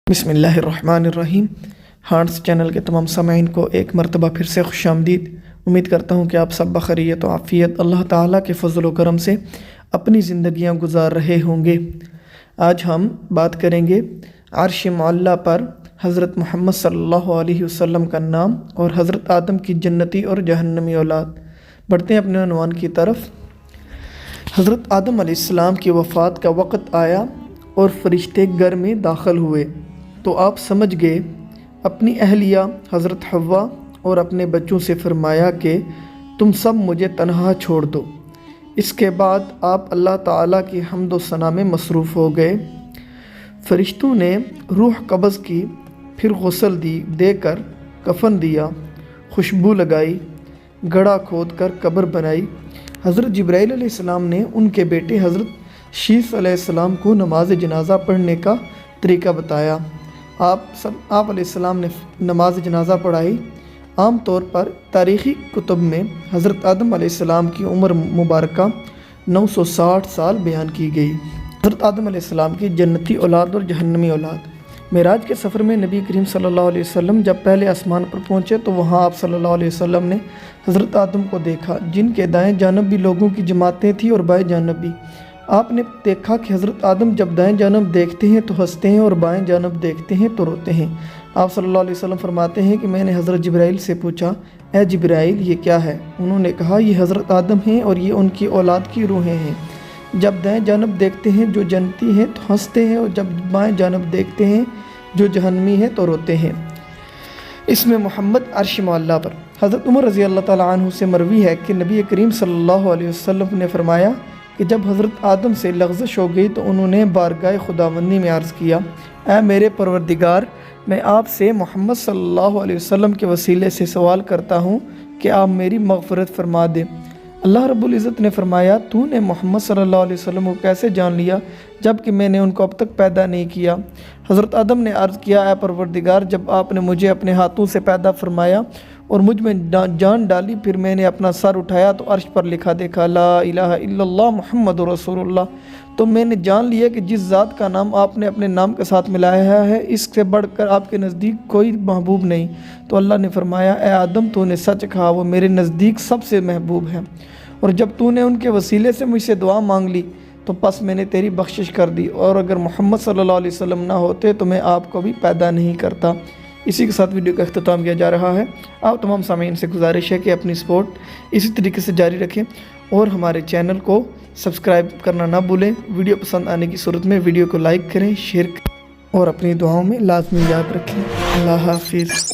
بسم اللہ الرحمن الرحیم۔ ہارٹس چینل کے تمام سامعین کو ایک مرتبہ پھر سے خوش آمدید۔ امید کرتا ہوں کہ آپ سب بخیریت و عافیت اللہ تعالیٰ کے فضل و کرم سے اپنی زندگیاں گزار رہے ہوں گے۔ آج ہم بات کریں گے عرش معلیٰ پر حضرت محمد صلی اللہ علیہ وسلم کا نام اور حضرت آدم کی جنتی اور جہنمی اولاد۔ بڑھتے ہیں اپنے عنوان کی طرف۔ حضرت آدم علیہ السلام کی وفات کا وقت آیا اور فرشتے گھر میں داخل ہوئے تو آپ سمجھ گئے۔ اپنی اہلیہ حضرت حوا اور اپنے بچوں سے فرمایا کہ تم سب مجھے تنہا چھوڑ دو۔ اس کے بعد آپ اللہ تعالیٰ کی حمد و ثنا میں مصروف ہو گئے۔ فرشتوں نے روح قبض کی، پھر غسل دے کر کفن دیا، خوشبو لگائی، گڑھا کھود کر قبر بنائی۔ حضرت جبرائیل علیہ السلام نے ان کے بیٹے حضرت شیث علیہ السلام کو نماز جنازہ پڑھنے کا طریقہ بتایا۔ آپ علیہ السلام نے نماز جنازہ پڑھائی۔ عام طور پر تاریخی کتب میں حضرت آدم علیہ السلام کی عمر مبارکہ 960 سال بیان کی گئی۔ حضرت آدم علیہ السلام کی جنتی اولاد اور جہنمی اولاد۔ معراج کے سفر میں نبی کریم صلی اللہ علیہ وسلم جب پہلے آسمان پر پہنچے تو وہاں آپ صلی اللہ علیہ وسلم نے حضرت آدم کو دیکھا، جن کے دائیں جانب بھی لوگوں کی جماعتیں تھیں اور بائیں جانب بھی۔ آپ نے دیکھا کہ حضرت آدم جب دائیں جانب دیکھتے ہیں تو ہنستے ہیں اور بائیں جانب دیکھتے ہیں تو روتے ہیں۔ آپ صلی اللہ علیہ وسلم فرماتے ہیں کہ میں نے حضرت جبرائیل سے پوچھا، اے جبرائیل یہ کیا ہے؟ انہوں نے کہا یہ حضرت آدم ہیں اور یہ ان کی اولاد کی روحیں ہیں۔ جب دائیں جانب دیکھتے ہیں جو جنتی ہیں تو ہنستے ہیں، اور جب بائیں جانب دیکھتے ہیں جو جہنمی ہیں تو روتے ہیں۔ اس میں محمد عرش معلیٰ پر۔ حضرت عمر رضی اللہ تعالیٰ عنہ سے مروی ہے کہ نبی کریم صلی اللہ علیہ وسلم نے فرمایا کہ جب حضرت آدم سے لغزش ہو گئی تو انہوں نے بارگاہ خداوندی میں عرض کیا، اے میرے پروردگار، میں آپ سے محمد صلی اللہ علیہ وسلم کے وسیلے سے سوال کرتا ہوں کہ آپ میری مغفرت فرما دیں۔ اللہ رب العزت نے فرمایا، تو نے محمد صلی اللہ علیہ وسلم کو کیسے جان لیا جبکہ میں نے ان کو اب تک پیدا نہیں کیا؟ حضرت آدم نے عرض کیا، اے پروردگار، جب آپ نے مجھے اپنے ہاتھوں سے پیدا فرمایا اور مجھ میں جان ڈالی، پھر میں نے اپنا سر اٹھایا تو عرش پر لکھا دیکھا لا الہ الا اللہ محمد رسول اللہ۔ تو میں نے جان لیا کہ جس ذات کا نام آپ نے اپنے نام کے ساتھ ملایا ہے، اس سے بڑھ کر آپ کے نزدیک کوئی محبوب نہیں۔ تو اللہ نے فرمایا، اے آدم، تو نے سچ کہا، وہ میرے نزدیک سب سے محبوب ہے، اور جب تو نے ان کے وسیلے سے مجھ سے دعا مانگ لی تو پس میں نے تیری بخشش کر دی، اور اگر محمد صلی اللہ علیہ وسلم نہ ہوتے تو میں آپ کو بھی پیدا نہیں کرتا۔ اسی کے ساتھ ویڈیو کا اختتام کیا جا رہا ہے۔ آپ تمام سامعین سے گزارش ہے کہ اپنی سپورٹ اسی طریقے سے جاری رکھیں اور ہمارے چینل کو سبسکرائب کرنا نہ بھولیں۔ ویڈیو پسند آنے کی صورت میں ویڈیو کو لائک کریں، شیئر کریں اور اپنی دعاؤں میں لازمی یاد رکھیں۔ اللہ حافظ۔